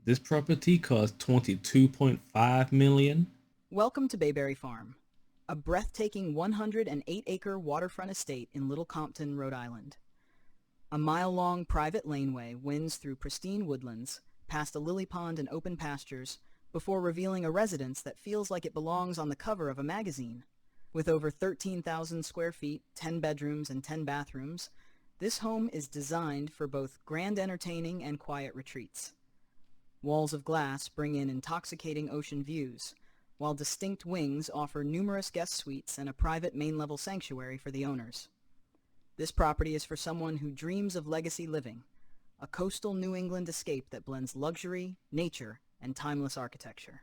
This property cost 22.5 million. Welcome to Bayberry Farm, a breathtaking 108-acre waterfront estate in Little Compton, Rhode Island. A mile-long private laneway winds through pristine woodlands, past a lily pond and open pastures, before revealing a residence that feels like it belongs on the cover of a magazine. With over 13,000 square feet, 10 bedrooms, and 10 bathrooms, this home is designed for both grand entertaining and quiet retreats. Walls of glass bring in intoxicating ocean views, while distinct wings offer numerous guest suites and a private main-level sanctuary for the owners. This property is for someone who dreams of legacy living, a coastal New England escape that blends luxury, nature, and timeless architecture.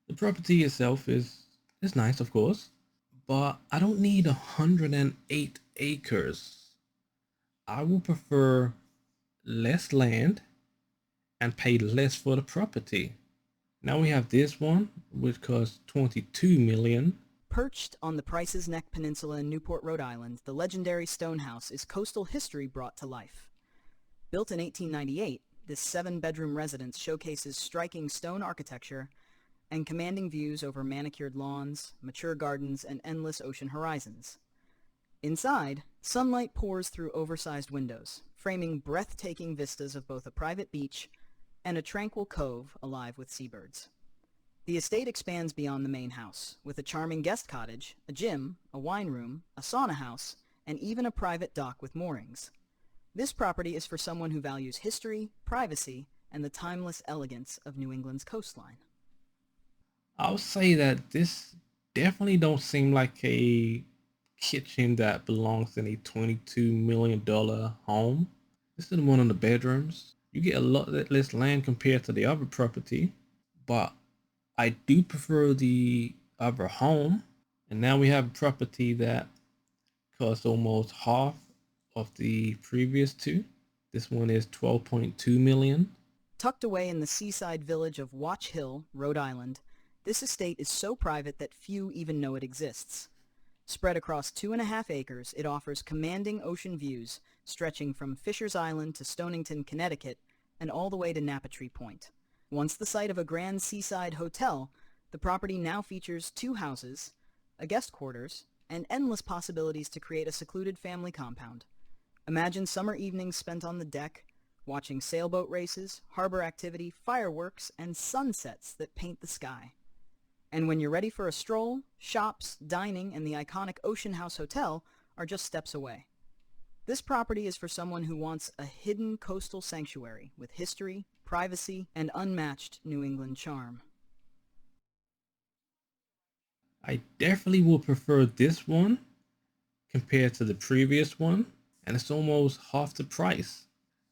The property itself is nice, of course, but I don't need 108 acres. I will prefer less land and pay less for the property. Now we have this one, which costs 22 million. Perched on the Price's Neck Peninsula in Newport, Rhode Island, the legendary stone house is coastal history brought to life. Built in 1898, this 7-bedroom residence showcases striking stone architecture and commanding views over manicured lawns, mature gardens, and endless ocean horizons. Inside, sunlight pours through oversized windows, framing breathtaking vistas of both a private beach and a tranquil cove alive with seabirds. The estate expands beyond the main house, with a charming guest cottage, a gym, a wine room, a sauna house, and even a private dock with moorings. This property is for someone who values history, privacy, and the timeless elegance of New England's coastline. I'll say that this definitely don't seem like a kitchen that belongs in a $22 million home. This is one of the bedrooms. You get a lot less land compared to the other property, but I do prefer the other home. And now we have a property that costs almost half of the previous two. This one is 12.2 million. Tucked away in the seaside village of Watch Hill, Rhode Island, this estate is so private that few even know it exists. Spread across 2.5 acres, it offers commanding ocean views stretching from Fisher's Island to Stonington, Connecticut, and all the way to Napatree Point. Once the site of a grand seaside hotel, the property now features 2 houses, a guest quarters, and endless possibilities to create a secluded family compound. Imagine summer evenings spent on the deck, watching sailboat races, harbor activity, fireworks, and sunsets that paint the sky. And when you're ready for a stroll, shops, dining, and the iconic Ocean House Hotel are just steps away. This property is for someone who wants a hidden coastal sanctuary with history, privacy, and unmatched New England charm. I definitely will prefer this one compared to the previous one, and it's almost half the price.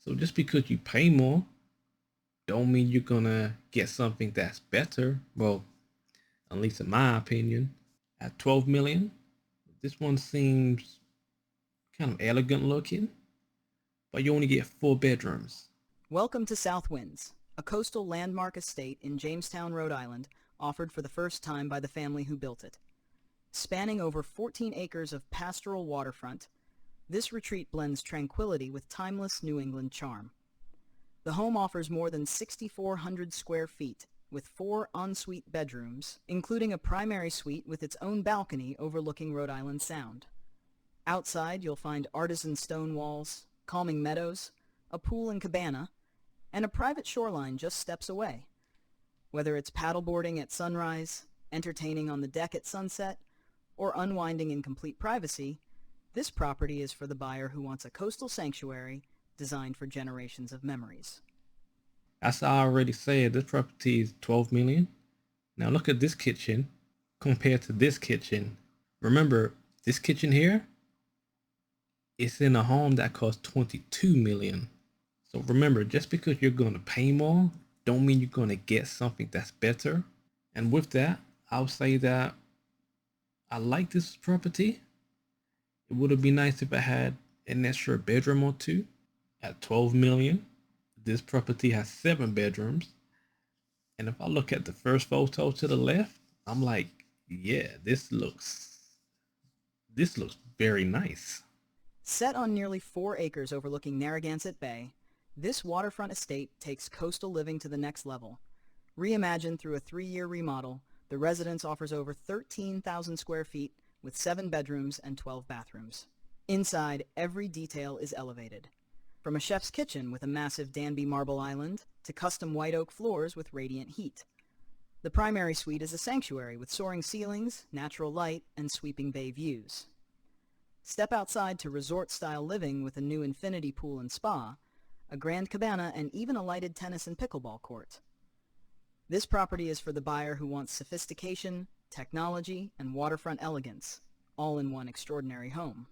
So just because you pay more, don't mean you're gonna get something that's better. Well, at least in my opinion. At 12 million, this one seems kind of elegant looking, but you only get 4 bedrooms. Welcome to South Winds, a coastal landmark estate in Jamestown, Rhode Island, offered for the first time by the family who built it. Spanning over 14 acres of pastoral waterfront, this retreat blends tranquility with timeless New England charm. The home offers more than 6,400 square feet, with 4 ensuite bedrooms, including a primary suite with its own balcony overlooking Rhode Island Sound. Outside, you'll find artisan stone walls, calming meadows, a pool and cabana, and a private shoreline just steps away. Whether it's paddleboarding at sunrise, entertaining on the deck at sunset, or unwinding in complete privacy, this property is for the buyer who wants a coastal sanctuary designed for generations of memories. As I already said, this property is 12 million. Now look at this kitchen compared to this kitchen. Remember, this kitchen here, it's in a home that costs 22 million. So remember, just because you're going to pay more, don't mean you're going to get something that's better. And with that, I'll say that I like this property. It would have been nice if I had an extra bedroom or two. At 12 million, this property has 7 bedrooms. And if I look at the first photo to the left, I'm like, yeah, this looks very nice. Set on nearly 4 acres overlooking Narragansett Bay, This waterfront estate takes coastal living to the next level. Reimagined through a 3-year remodel, the residence offers over 13,000 square feet with 7 bedrooms and 12 bathrooms. Inside, every detail is elevated. From a chef's kitchen with a massive Danby marble island to custom white oak floors with radiant heat. The primary suite is a sanctuary with soaring ceilings, natural light, and sweeping bay views. Step outside to resort-style living with a new infinity pool and spa, a grand cabana, and even a lighted tennis and pickleball court. This property is for the buyer who wants sophistication, technology, and waterfront elegance, all in one extraordinary home.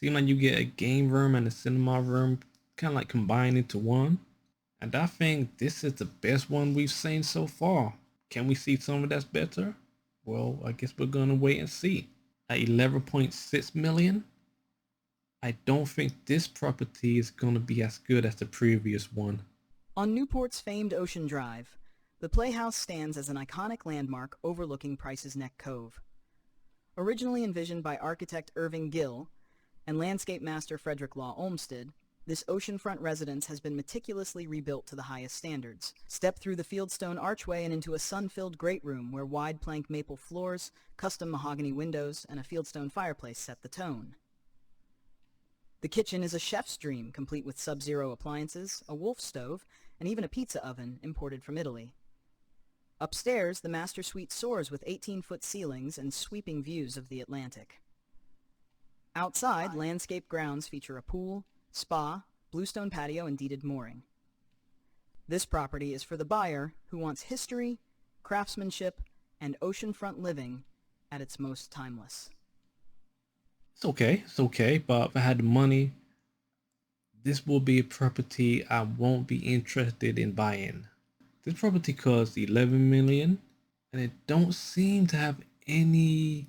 Seems like you get a game room and a cinema room kind of like combined into one. And I think this is the best one we've seen so far. Can we see something that's better? Well, I guess we're gonna wait and see. At 11.6 million, I don't think this property is gonna be as good as the previous one. On Newport's famed Ocean Drive, the Playhouse stands as an iconic landmark overlooking Price's Neck Cove. Originally envisioned by architect Irving Gill and landscape master Frederick Law Olmsted, this oceanfront residence has been meticulously rebuilt to the highest standards. Step through the fieldstone archway and into a sun-filled great room where wide plank maple floors, custom mahogany windows, and a fieldstone fireplace set the tone. The kitchen is a chef's dream, complete with sub-zero appliances, a Wolf stove, and even a pizza oven imported from Italy. Upstairs, the master suite soars with 18-foot ceilings and sweeping views of the Atlantic. Outside, landscape grounds feature a pool, spa, bluestone patio, and deeded mooring. This property is for the buyer who wants history, craftsmanship, and oceanfront living at its most timeless. It's okay, but if I had the money, this will be a property I won't be interested in buying. This property costs 11 million and it don't seem to have any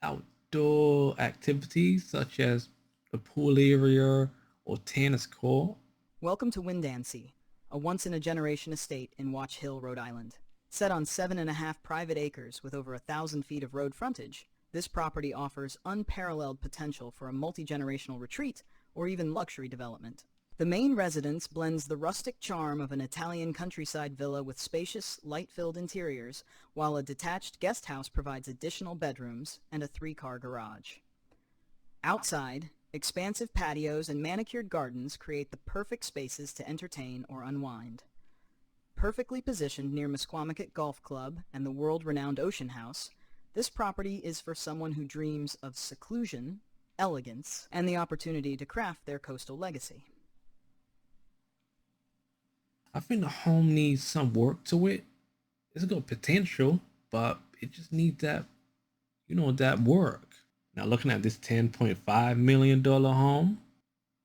outdoor activities such as a pool area or tennis court. Welcome to Windansea, a once-in-a-generation estate in Watch Hill, Rhode Island. Set on 7.5 private acres with over 1,000 feet of road frontage, this property offers unparalleled potential for a multi-generational retreat or even luxury development. The main residence blends the rustic charm of an Italian countryside villa with spacious, light-filled interiors, while a detached guest house provides additional bedrooms and a 3-car garage. Outside, expansive patios and manicured gardens create the perfect spaces to entertain or unwind. Perfectly positioned near Misquamicut Golf Club and the world-renowned Ocean House, this property is for someone who dreams of seclusion, elegance, and the opportunity to craft their coastal legacy. I think the home needs some work to it. It's got potential, but it just needs that, that work. Now looking at this $10.5 million home,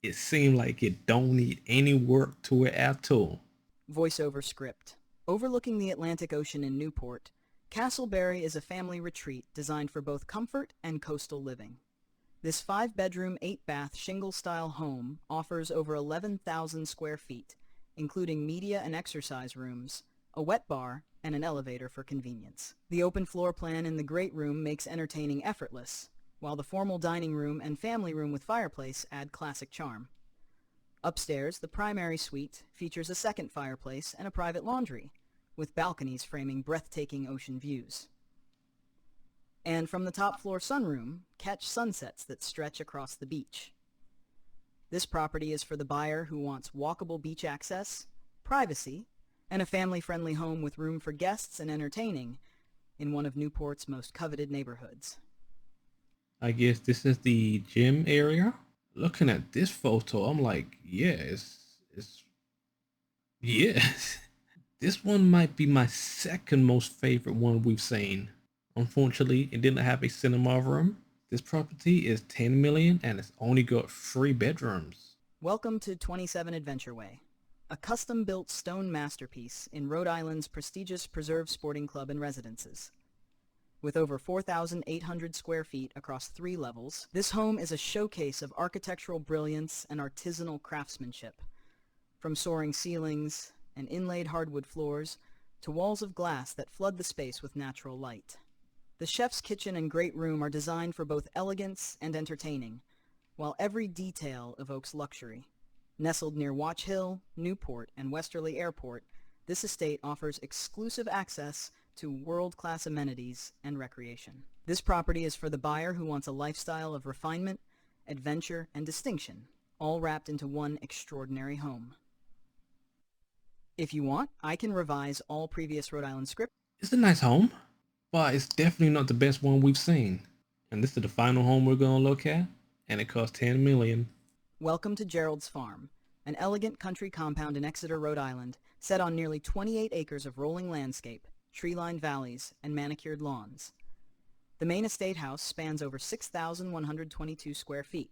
it seemed like it don't need any work to it at all. Voiceover script. Overlooking the Atlantic Ocean in Newport, Castleberry is a family retreat designed for both comfort and coastal living. This 5-bedroom, 8-bath shingle-style home offers over 11,000 square feet, including media and exercise rooms, a wet bar, and an elevator for convenience. The open floor plan in the great room makes entertaining effortless, while the formal dining room and family room with fireplace add classic charm. Upstairs, the primary suite features a second fireplace and a private laundry, with balconies framing breathtaking ocean views. And from the top floor sunroom, catch sunsets that stretch across the beach. This property is for the buyer who wants walkable beach access, privacy, and a family-friendly home with room for guests and entertaining in one of Newport's most coveted neighborhoods. I guess this is the gym area. Looking at this photo, I'm like, yes. This one might be my second most favorite one we've seen. Unfortunately, it didn't have a cinema room. This property is 10 million and it's only got 3 bedrooms. Welcome to 27 Adventure Way, a custom-built stone masterpiece in Rhode Island's prestigious Preserve Sporting Club and residences. With over 4,800 square feet across 3 levels, this home is a showcase of architectural brilliance and artisanal craftsmanship. From soaring ceilings and inlaid hardwood floors to walls of glass that flood the space with natural light. The chef's kitchen and great room are designed for both elegance and entertaining, while every detail evokes luxury. Nestled near Watch Hill, Newport, and Westerly Airport, this estate offers exclusive access to world-class amenities and recreation. This property is for the buyer who wants a lifestyle of refinement, adventure, and distinction, all wrapped into one extraordinary home. If you want, I can revise all previous Rhode Island scripts. It's a nice home, but it's definitely not the best one we've seen. And this is the final home we're gonna look at, and it cost 10 million. Welcome to Gerald's Farm, an elegant country compound in Exeter, Rhode Island, set on nearly 28 acres of rolling landscape, tree-lined valleys, and manicured lawns. The main estate house spans over 6,122 square feet,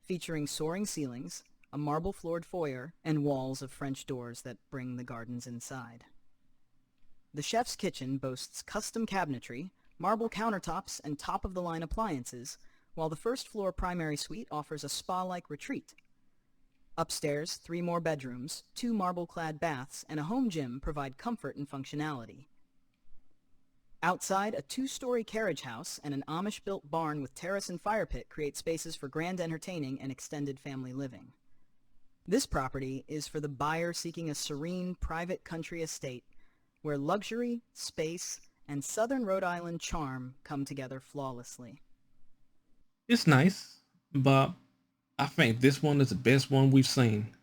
featuring soaring ceilings, a marble-floored foyer, and walls of French doors that bring the gardens inside. The chef's kitchen boasts custom cabinetry, marble countertops, and top-of-the-line appliances, while the first-floor primary suite offers a spa-like retreat. Upstairs, 3 more bedrooms, 2 marble-clad baths, and a home gym provide comfort and functionality. Outside, a 2-story carriage house and an Amish-built barn with terrace and fire pit create spaces for grand entertaining and extended family living. This property is for the buyer seeking a serene, private country estate where luxury, space, and southern Rhode Island charm come together flawlessly. It's nice, but I think this one is the best one we've seen.